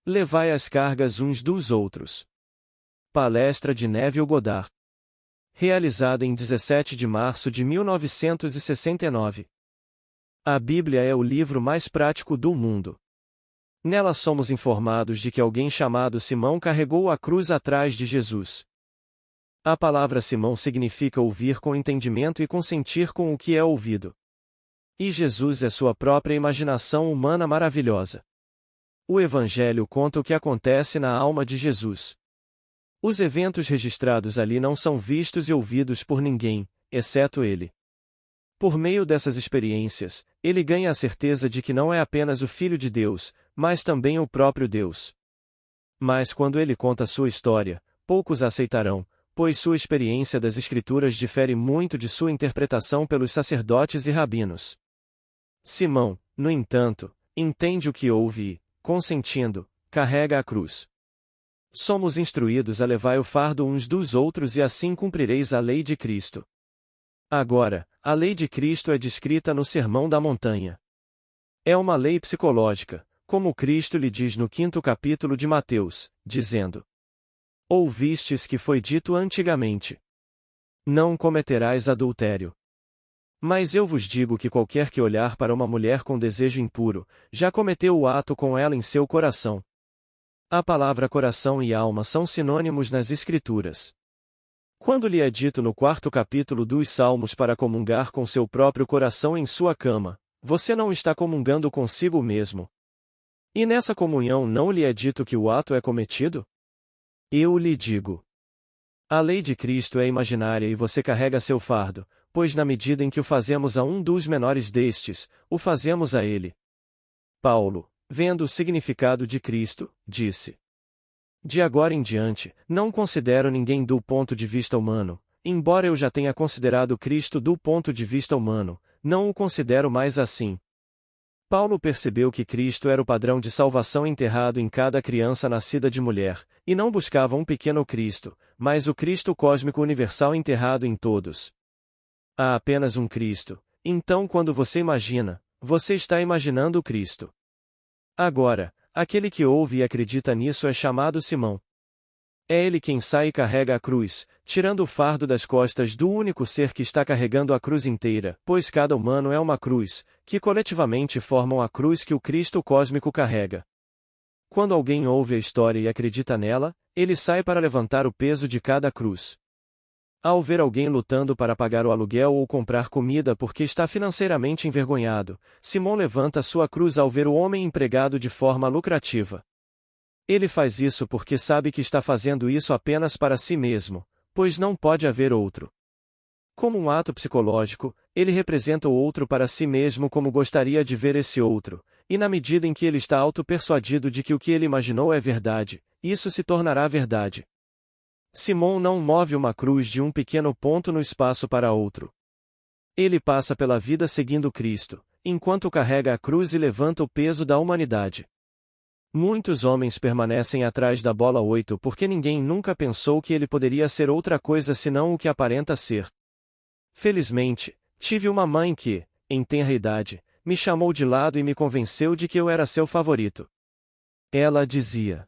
Levai as cargas uns dos outros. Palestra de Neville Goddard. Realizada em 17 de março de 1969. A Bíblia é o livro mais prático do mundo. Nela somos informados de que alguém chamado Simão carregou a cruz atrás de Jesus. A palavra Simão significa ouvir com entendimento e consentir com o que é ouvido. E Jesus é sua própria imaginação humana maravilhosa. O Evangelho conta o que acontece na alma de Jesus. Os eventos registrados ali não são vistos e ouvidos por ninguém, exceto ele. Por meio dessas experiências, ele ganha a certeza de que não é apenas o Filho de Deus, mas também o próprio Deus. Mas quando ele conta sua história, poucos a aceitarão, pois sua experiência das Escrituras difere muito de sua interpretação pelos sacerdotes e rabinos. Simão, no entanto, entende o que ouve e, consentindo, carrega a cruz. Somos instruídos a levar o fardo uns dos outros e assim cumprireis a lei de Cristo. Agora, a lei de Cristo é descrita no Sermão da Montanha. É uma lei psicológica, como Cristo lhe diz no 5º capítulo de Mateus, dizendo: Ouvistes que foi dito antigamente: Não cometerás adultério. Mas eu vos digo que qualquer que olhar para uma mulher com desejo impuro, já cometeu o ato com ela em seu coração. A palavra coração e alma são sinônimos nas Escrituras. Quando lhe é dito no 4º capítulo dos Salmos para comungar com seu próprio coração em sua cama, você não está comungando consigo mesmo. E nessa comunhão não lhe é dito que o ato é cometido? Eu lhe digo. A lei de Cristo é imaginária e você carrega seu fardo, pois na medida em que o fazemos a um dos menores destes, o fazemos a ele. Paulo, vendo o significado de Cristo, disse: De agora em diante, não considero ninguém do ponto de vista humano, embora eu já tenha considerado Cristo do ponto de vista humano, não o considero mais assim. Paulo percebeu que Cristo era o padrão de salvação enterrado em cada criança nascida de mulher, e não buscava um pequeno Cristo, mas o Cristo cósmico universal enterrado em todos. Há apenas um Cristo, então quando você imagina, você está imaginando o Cristo. Agora, aquele que ouve e acredita nisso é chamado Simão. É ele quem sai e carrega a cruz, tirando o fardo das costas do único ser que está carregando a cruz inteira, pois cada humano é uma cruz, que coletivamente formam a cruz que o Cristo cósmico carrega. Quando alguém ouve a história e acredita nela, ele sai para levantar o peso de cada cruz. Ao ver alguém lutando para pagar o aluguel ou comprar comida porque está financeiramente envergonhado, Simão levanta sua cruz ao ver o homem empregado de forma lucrativa. Ele faz isso porque sabe que está fazendo isso apenas para si mesmo, pois não pode haver outro. Como um ato psicológico, ele representa o outro para si mesmo como gostaria de ver esse outro, e na medida em que ele está auto-persuadido de que o que ele imaginou é verdade, isso se tornará verdade. Simão não move uma cruz de um pequeno ponto no espaço para outro. Ele passa pela vida seguindo Cristo, enquanto carrega a cruz e levanta o peso da humanidade. Muitos homens permanecem atrás da bola 8 porque ninguém nunca pensou que ele poderia ser outra coisa senão o que aparenta ser. Felizmente, tive uma mãe que, em tenra idade, me chamou de lado e me convenceu de que eu era seu favorito. Ela dizia: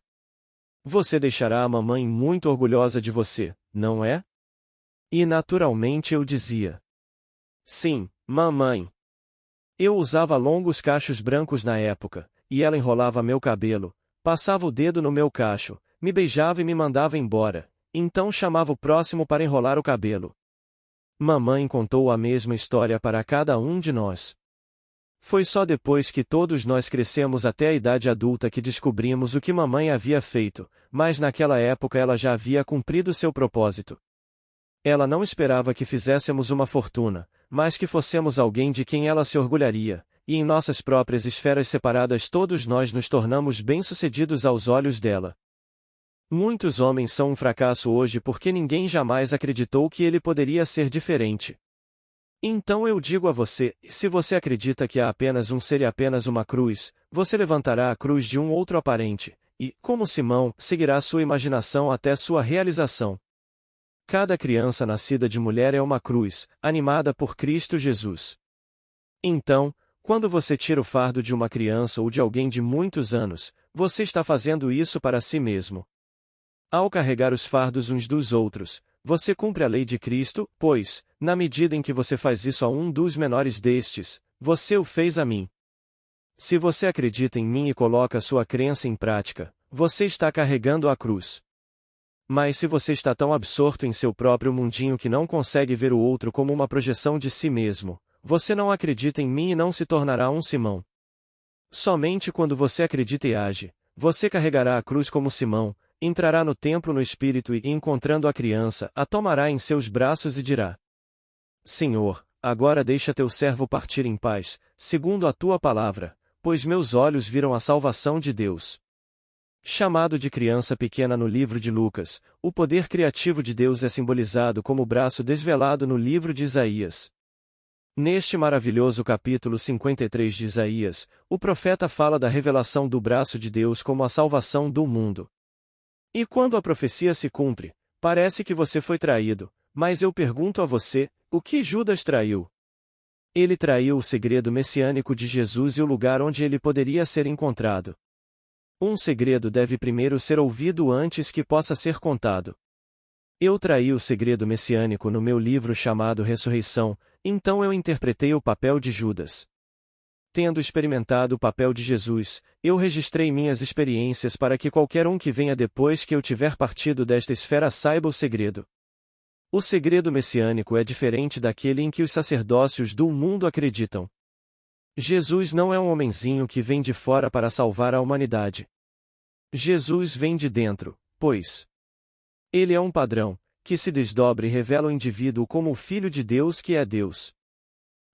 Você deixará a mamãe muito orgulhosa de você, não é? E naturalmente eu dizia: Sim, mamãe. Eu usava longos cachos brancos na época, e ela enrolava meu cabelo, passava o dedo no meu cacho, me beijava e me mandava embora, então chamava o próximo para enrolar o cabelo. Mamãe contou a mesma história para cada um de nós. Foi só depois que todos nós crescemos até a idade adulta que descobrimos o que mamãe havia feito, mas naquela época ela já havia cumprido seu propósito. Ela não esperava que fizéssemos uma fortuna, mas que fossemos alguém de quem ela se orgulharia, e em nossas próprias esferas separadas todos nós nos tornamos bem-sucedidos aos olhos dela. Muitos homens são um fracasso hoje porque ninguém jamais acreditou que ele poderia ser diferente. Então eu digo a você, se você acredita que há apenas um ser e apenas uma cruz, você levantará a cruz de um outro aparente, e, como Simão, seguirá sua imaginação até sua realização. Cada criança nascida de mulher é uma cruz, animada por Cristo Jesus. Então, Quando você tira o fardo de uma criança ou de alguém de muitos anos, você está fazendo isso para si mesmo. Ao carregar os fardos uns dos outros, você cumpre a lei de Cristo, pois, na medida em que você faz isso a um dos menores destes, você o fez a mim. Se você acredita em mim e coloca sua crença em prática, você está carregando a cruz. Mas se você está tão absorto em seu próprio mundinho que não consegue ver o outro como uma projeção de si mesmo, você não acredita em mim e não se tornará um Simão. Somente quando você acredita e age, você carregará a cruz como Simão, entrará no templo no espírito e, encontrando a criança, a tomará em seus braços e dirá: Senhor, agora deixa teu servo partir em paz, segundo a tua palavra, pois meus olhos viram a salvação de Deus. Chamado de criança pequena no livro de Lucas, o poder criativo de Deus é simbolizado como o braço desvelado no livro de Isaías. Neste maravilhoso capítulo 53 de Isaías, o profeta fala da revelação do braço de Deus como a salvação do mundo. E quando a profecia se cumpre, parece que você foi traído, mas eu pergunto a você, o que Judas traiu? Ele traiu o segredo messiânico de Jesus e o lugar onde ele poderia ser encontrado. Um segredo deve primeiro ser ouvido antes que possa ser contado. Eu traí o segredo messiânico no meu livro chamado Ressurreição, então eu interpretei o papel de Judas. Tendo experimentado o papel de Jesus, eu registrei minhas experiências para que qualquer um que venha depois que eu tiver partido desta esfera saiba o segredo. O segredo messiânico é diferente daquele em que os sacerdócios do mundo acreditam. Jesus não é um homenzinho que vem de fora para salvar a humanidade. Jesus vem de dentro, pois ele é um padrão, que se desdobra e revela o indivíduo como o Filho de Deus que é Deus.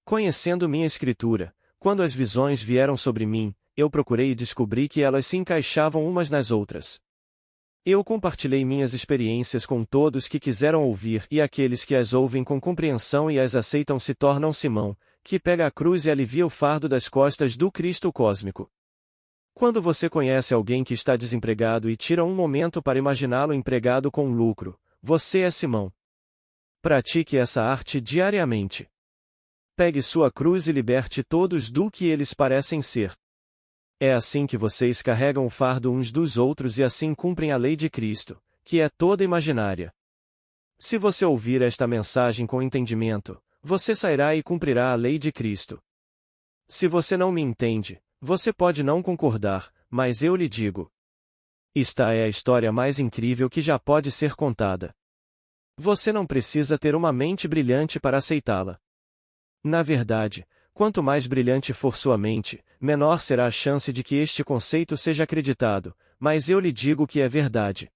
Conhecendo minha Escritura, quando as visões vieram sobre mim, eu procurei e descobri que elas se encaixavam umas nas outras. Eu compartilhei minhas experiências com todos que quiseram ouvir e aqueles que as ouvem com compreensão e as aceitam se tornam Simão, que pega a cruz e alivia o fardo das costas do Cristo cósmico. Quando você conhece alguém que está desempregado e tira um momento para imaginá-lo empregado com lucro, você é Simão. Pratique essa arte diariamente. Pegue sua cruz e liberte todos do que eles parecem ser. É assim que vocês carregam o fardo uns dos outros e assim cumprem a lei de Cristo, que é toda imaginária. Se você ouvir esta mensagem com entendimento, você sairá e cumprirá a lei de Cristo. Se você não me entende, você pode não concordar, mas eu lhe digo. Esta é a história mais incrível que já pode ser contada. Você não precisa ter uma mente brilhante para aceitá-la. Na verdade, quanto mais brilhante for sua mente, menor será a chance de que este conceito seja acreditado, mas eu lhe digo que é verdade.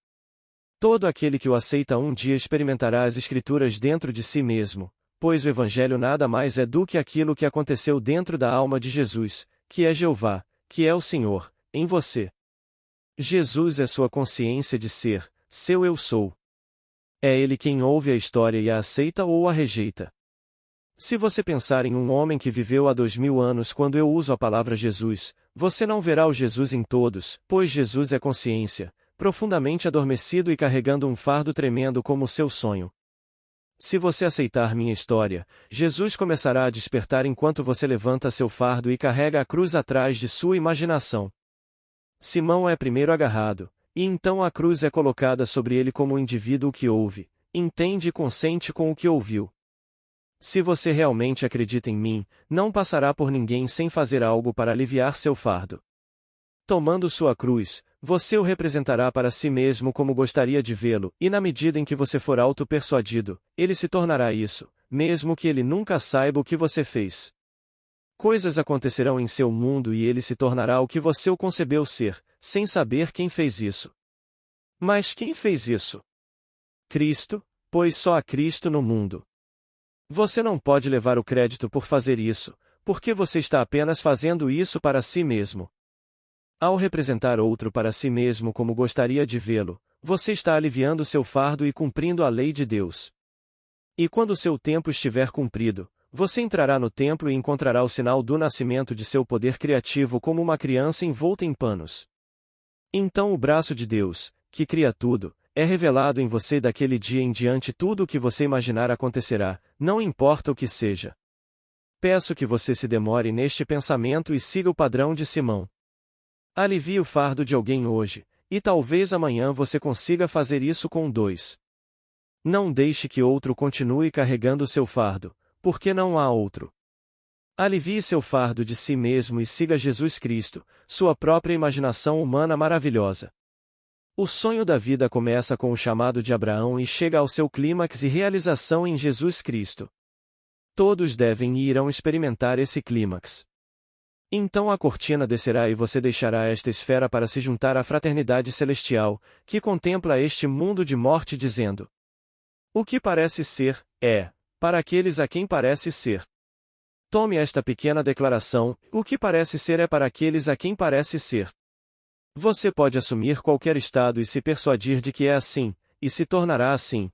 Todo aquele que o aceita um dia experimentará as Escrituras dentro de si mesmo, pois o Evangelho nada mais é do que aquilo que aconteceu dentro da alma de Jesus, que é Jeová, que é o Senhor, em você. Jesus é sua consciência de ser, seu eu sou. É ele quem ouve a história e a aceita ou a rejeita. Se você pensar em um homem que viveu há 2000 anos quando eu uso a palavra Jesus, você não verá o Jesus em todos, pois Jesus é consciência, profundamente adormecido e carregando um fardo tremendo como seu sonho. Se você aceitar minha história, Jesus começará a despertar enquanto você levanta seu fardo e carrega a cruz atrás de sua imaginação. Simão é primeiro agarrado, e então a cruz é colocada sobre ele como o indivíduo que ouve, entende e consente com o que ouviu. Se você realmente acredita em mim, não passará por ninguém sem fazer algo para aliviar seu fardo. Tomando sua cruz, você o representará para si mesmo como gostaria de vê-lo, e na medida em que você for auto-persuadido, ele se tornará isso, mesmo que ele nunca saiba o que você fez. Coisas acontecerão em seu mundo e ele se tornará o que você o concebeu ser, sem saber quem fez isso. Mas quem fez isso? Cristo, pois só há Cristo no mundo. Você não pode levar o crédito por fazer isso, porque você está apenas fazendo isso para si mesmo. Ao representar outro para si mesmo como gostaria de vê-lo, você está aliviando seu fardo e cumprindo a lei de Deus. E quando seu tempo estiver cumprido, você entrará no templo e encontrará o sinal do nascimento de seu poder criativo como uma criança envolta em panos. Então o braço de Deus, que cria tudo, é revelado em você daquele dia em diante tudo o que você imaginar acontecerá, não importa o que seja. Peço que você se demore neste pensamento e siga o padrão de Simão. Alivie o fardo de alguém hoje, e talvez amanhã você consiga fazer isso com 2. Não deixe que outro continue carregando seu fardo, porque não há outro. Alivie seu fardo de si mesmo e siga Jesus Cristo, sua própria imaginação humana maravilhosa. O sonho da vida começa com o chamado de Abraão e chega ao seu clímax e realização em Jesus Cristo. Todos devem e irão experimentar esse clímax. Então a cortina descerá e você deixará esta esfera para se juntar à fraternidade celestial, que contempla este mundo de morte dizendo: o que parece ser, é, para aqueles a quem parece ser. Tome esta pequena declaração: o que parece ser é para aqueles a quem parece ser. Você pode assumir qualquer estado e se persuadir de que é assim, e se tornará assim.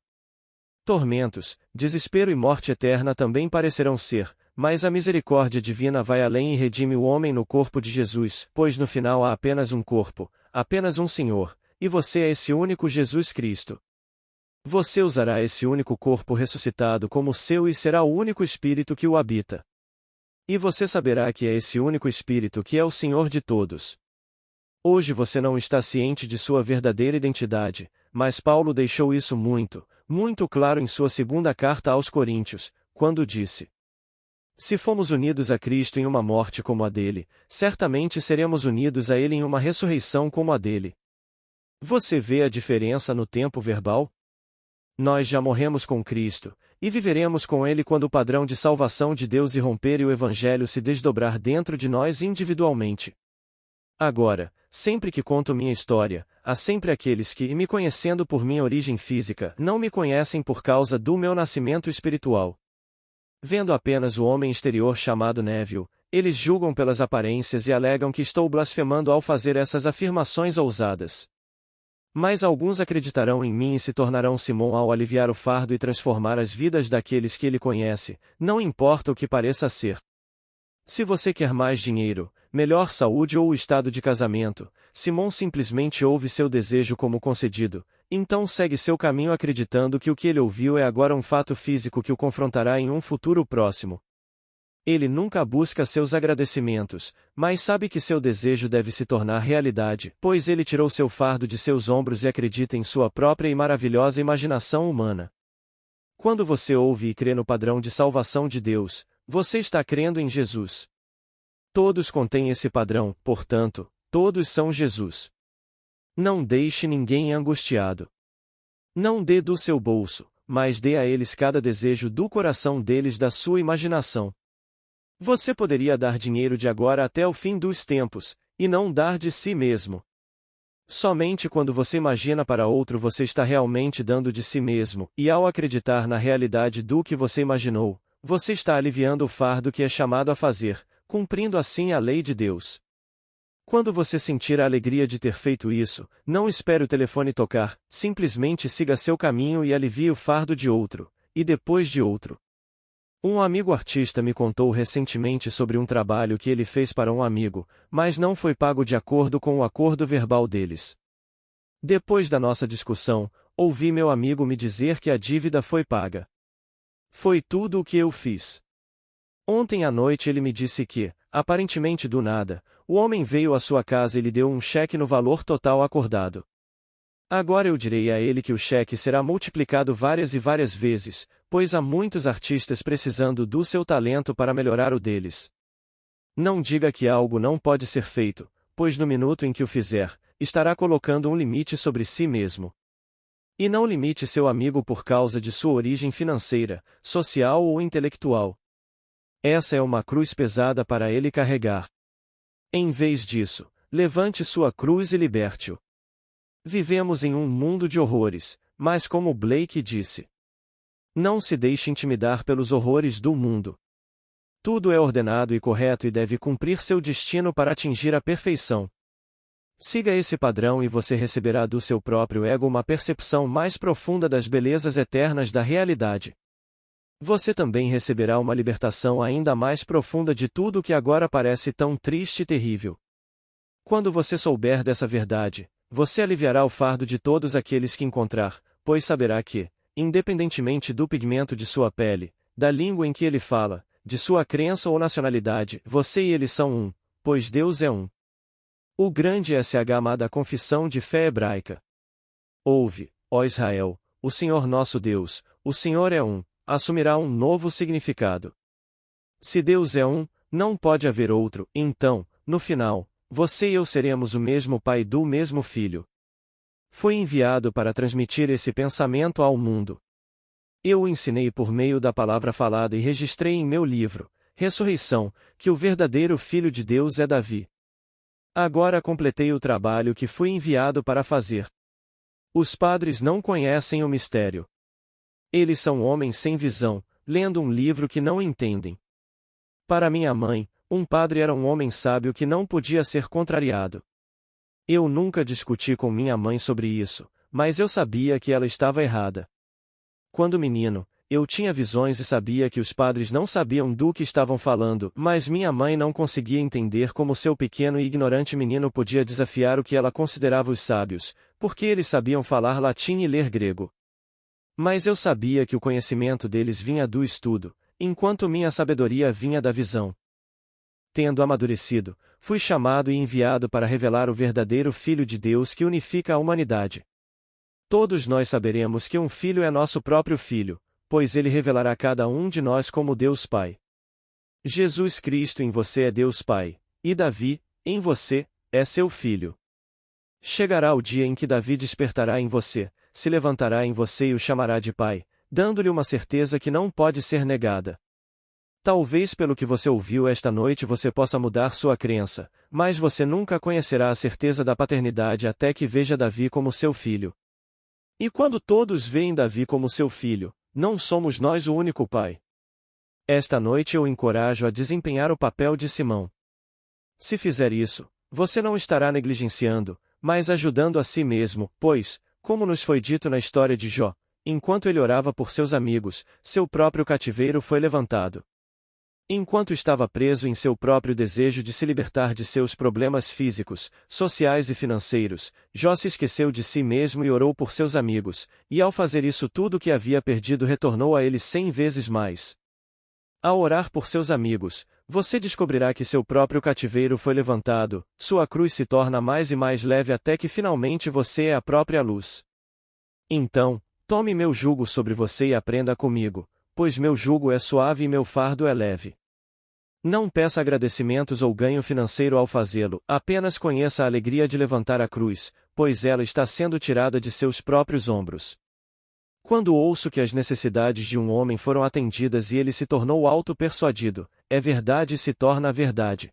Tormentos, desespero e morte eterna também parecerão ser, mas a misericórdia divina vai além e redime o homem no corpo de Jesus, pois no final há apenas um corpo, apenas um Senhor, e você é esse único Jesus Cristo. Você usará esse único corpo ressuscitado como seu e será o único Espírito que o habita. E você saberá que é esse único Espírito que é o Senhor de todos. Hoje você não está ciente de sua verdadeira identidade, mas Paulo deixou isso muito claro em sua segunda carta aos Coríntios, quando disse: se fomos unidos a Cristo em uma morte como a dele, certamente seremos unidos a ele em uma ressurreição como a dele. Você vê a diferença no tempo verbal? Nós já morremos com Cristo, e viveremos com ele quando o padrão de salvação de Deus irromper e o Evangelho se desdobrar dentro de nós individualmente. Agora, sempre que conto minha história, há sempre aqueles que, me conhecendo por minha origem física, não me conhecem por causa do meu nascimento espiritual. Vendo apenas o homem exterior chamado Neville, eles julgam pelas aparências e alegam que estou blasfemando ao fazer essas afirmações ousadas. Mas alguns acreditarão em mim e se tornarão Simão ao aliviar o fardo e transformar as vidas daqueles que ele conhece, não importa o que pareça ser. Se você quer mais dinheiro, melhor saúde ou o estado de casamento, Simão simplesmente ouve seu desejo como concedido, então segue seu caminho acreditando que o que ele ouviu é agora um fato físico que o confrontará em um futuro próximo. Ele nunca busca seus agradecimentos, mas sabe que seu desejo deve se tornar realidade, pois ele tirou seu fardo de seus ombros e acredita em sua própria e maravilhosa imaginação humana. Quando você ouve e crê no padrão de salvação de Deus, você está crendo em Jesus. Todos contêm esse padrão, portanto, todos são Jesus. Não deixe ninguém angustiado. Não dê do seu bolso, mas dê a eles cada desejo do coração deles da sua imaginação. Você poderia dar dinheiro de agora até o fim dos tempos, e não dar de si mesmo. Somente quando você imagina para outro você está realmente dando de si mesmo, e ao acreditar na realidade do que você imaginou, você está aliviando o fardo que é chamado a fazer, cumprindo assim a lei de Deus. Quando você sentir a alegria de ter feito isso, não espere o telefone tocar, simplesmente siga seu caminho e alivie o fardo de outro, e depois de outro. Um amigo artista me contou recentemente sobre um trabalho que ele fez para um amigo, mas não foi pago de acordo com o acordo verbal deles. Depois da nossa discussão, ouvi meu amigo me dizer que a dívida foi paga. Foi tudo o que eu fiz. Ontem à noite ele me disse que, aparentemente do nada, o homem veio à sua casa e lhe deu um cheque no valor total acordado. Agora eu direi a ele que o cheque será multiplicado várias e várias vezes, pois há muitos artistas precisando do seu talento para melhorar o deles. Não diga que algo não pode ser feito, pois no minuto em que o fizer, estará colocando um limite sobre si mesmo. E não limite seu amigo por causa de sua origem financeira, social ou intelectual. Essa é uma cruz pesada para ele carregar. Em vez disso, levante sua cruz e liberte-o. Vivemos em um mundo de horrores, mas como Blake disse, não se deixe intimidar pelos horrores do mundo. Tudo é ordenado e correto e deve cumprir seu destino para atingir a perfeição. Siga esse padrão e você receberá do seu próprio ego uma percepção mais profunda das belezas eternas da realidade. Você também receberá uma libertação ainda mais profunda de tudo que agora parece tão triste e terrível. Quando você souber dessa verdade, você aliviará o fardo de todos aqueles que encontrar, pois saberá que, independentemente do pigmento de sua pele, da língua em que ele fala, de sua crença ou nacionalidade, você e eles são um, pois Deus é um. O grande SH amada confissão de fé hebraica. Ouve, ó Israel, o Senhor nosso Deus, o Senhor é um, assumirá um novo significado. Se Deus é um, não pode haver outro, então, no final, você e eu seremos o mesmo Pai do mesmo Filho. Foi enviado para transmitir esse pensamento ao mundo. Eu o ensinei por meio da palavra falada e registrei em meu livro, Ressurreição, que o verdadeiro Filho de Deus é Davi. Agora completei o trabalho que fui enviado para fazer. Os padres não conhecem o mistério. Eles são homens sem visão, lendo um livro que não entendem. Para minha mãe, um padre era um homem sábio que não podia ser contrariado. Eu nunca discuti com minha mãe sobre isso, mas eu sabia que ela estava errada. Quando menino, eu tinha visões e sabia que os padres não sabiam do que estavam falando, mas minha mãe não conseguia entender como seu pequeno e ignorante menino podia desafiar o que ela considerava os sábios, porque eles sabiam falar latim e ler grego. Mas eu sabia que o conhecimento deles vinha do estudo, enquanto minha sabedoria vinha da visão. Tendo amadurecido, fui chamado e enviado para revelar o verdadeiro Filho de Deus que unifica a humanidade. Todos nós saberemos que um filho é nosso próprio filho, pois ele revelará cada um de nós como Deus Pai. Jesus Cristo em você é Deus Pai, e Davi, em você, é seu filho. Chegará o dia em que Davi despertará em você, se levantará em você e o chamará de Pai, dando-lhe uma certeza que não pode ser negada. Talvez pelo que você ouviu esta noite você possa mudar sua crença, mas você nunca conhecerá a certeza da paternidade até que veja Davi como seu filho. E quando todos veem Davi como seu filho, não somos nós o único pai. Esta noite eu encorajo a desempenhar o papel de Simão. Se fizer isso, você não estará negligenciando, mas ajudando a si mesmo, pois, como nos foi dito na história de Jó, enquanto ele orava por seus amigos, seu próprio cativeiro foi levantado. Enquanto estava preso em seu próprio desejo de se libertar de seus problemas físicos, sociais e financeiros, Jó se esqueceu de si mesmo e orou por seus amigos, e ao fazer isso tudo o que havia perdido retornou a ele 100 vezes mais. Ao orar por seus amigos, você descobrirá que seu próprio cativeiro foi levantado, sua cruz se torna mais e mais leve até que finalmente você é a própria luz. Então, tome meu jugo sobre você e aprenda comigo, pois meu jugo é suave e meu fardo é leve. Não peça agradecimentos ou ganho financeiro ao fazê-lo, apenas conheça a alegria de levantar a cruz, pois ela está sendo tirada de seus próprios ombros. Quando ouço que as necessidades de um homem foram atendidas e ele se tornou auto-persuadido, é verdade e se torna a verdade.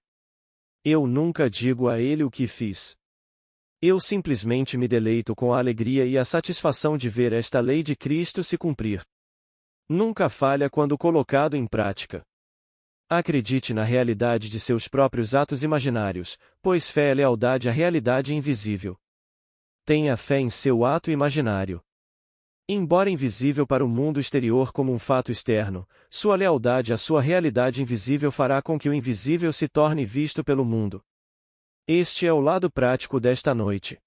Eu nunca digo a ele o que fiz. Eu simplesmente me deleito com a alegria e a satisfação de ver esta lei de Cristo se cumprir. Nunca falha quando colocado em prática. Acredite na realidade de seus próprios atos imaginários, pois fé é lealdade à realidade invisível. Tenha fé em seu ato imaginário. Embora invisível para o mundo exterior como um fato externo, sua lealdade à sua realidade invisível fará com que o invisível se torne visto pelo mundo. Este é o lado prático desta noite.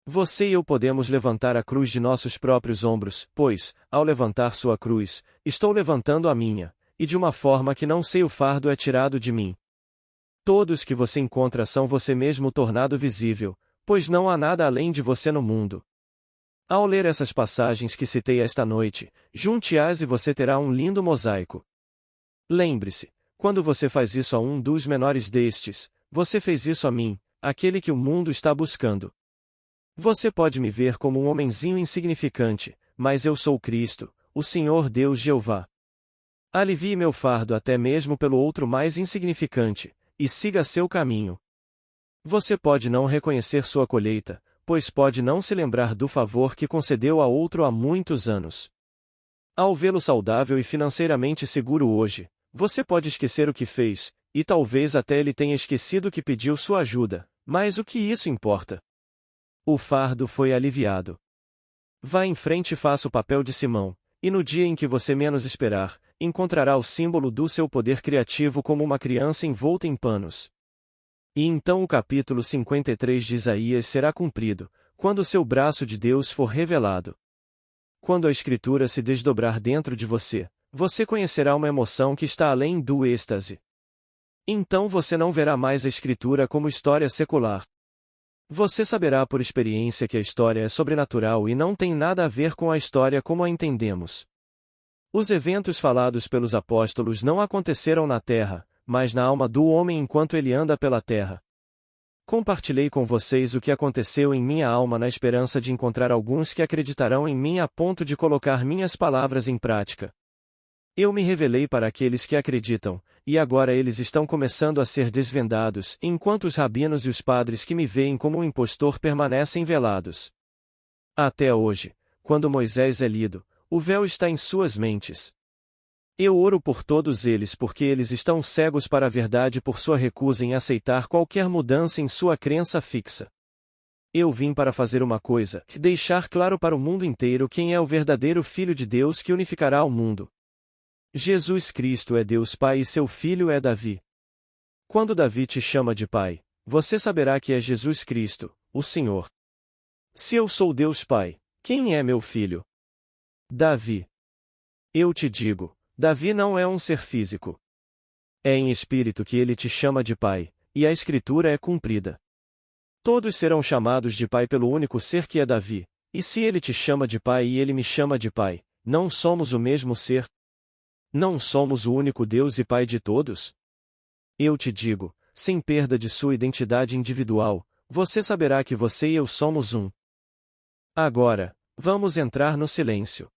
Você e eu podemos levantar a cruz de nossos próprios ombros, pois, ao levantar sua cruz, estou levantando a minha, e de uma forma que não sei o fardo é tirado de mim. Todos que você encontra são você mesmo tornado visível, pois não há nada além de você no mundo. Ao ler essas passagens que citei esta noite, junte-as e você terá um lindo mosaico. Lembre-se, quando você faz isso a um dos menores destes, você fez isso a mim, aquele que o mundo está buscando. Você pode me ver como um homenzinho insignificante, mas eu sou Cristo, o Senhor Deus Jeová. Alivie meu fardo até mesmo pelo outro mais insignificante, e siga seu caminho. Você pode não reconhecer sua colheita, pois pode não se lembrar do favor que concedeu a outro há muitos anos. Ao vê-lo saudável e financeiramente seguro hoje, você pode esquecer o que fez, e talvez até ele tenha esquecido que pediu sua ajuda, mas o que isso importa? O fardo foi aliviado. Vá em frente e faça o papel de Simão, e no dia em que você menos esperar, encontrará o símbolo do seu poder criativo como uma criança envolta em panos. E então o capítulo 53 de Isaías será cumprido, quando o seu braço de Deus for revelado. Quando a Escritura se desdobrar dentro de você, você conhecerá uma emoção que está além do êxtase. Então você não verá mais a Escritura como história secular. Você saberá por experiência que a história é sobrenatural e não tem nada a ver com a história como a entendemos. Os eventos falados pelos apóstolos não aconteceram na terra, mas na alma do homem enquanto ele anda pela terra. Compartilhei com vocês o que aconteceu em minha alma na esperança de encontrar alguns que acreditarão em mim a ponto de colocar minhas palavras em prática. Eu me revelei para aqueles que acreditam, e agora eles estão começando a ser desvendados, enquanto os rabinos e os padres que me veem como um impostor permanecem velados. Até hoje, quando Moisés é lido, o véu está em suas mentes. Eu oro por todos eles porque eles estão cegos para a verdade por sua recusa em aceitar qualquer mudança em sua crença fixa. Eu vim para fazer uma coisa, deixar claro para o mundo inteiro quem é o verdadeiro Filho de Deus que unificará o mundo. Jesus Cristo é Deus Pai e seu Filho é Davi. Quando Davi te chama de Pai, você saberá que é Jesus Cristo, o Senhor. Se eu sou Deus Pai, quem é meu filho? Davi. Eu te digo, Davi não é um ser físico. É em espírito que ele te chama de Pai, e a Escritura é cumprida. Todos serão chamados de Pai pelo único ser que é Davi, e se ele te chama de Pai e ele me chama de Pai, não somos o mesmo ser? Não somos o único Deus e Pai de todos? Eu te digo, sem perda de sua identidade individual, você saberá que você e eu somos um. Agora, vamos entrar no silêncio.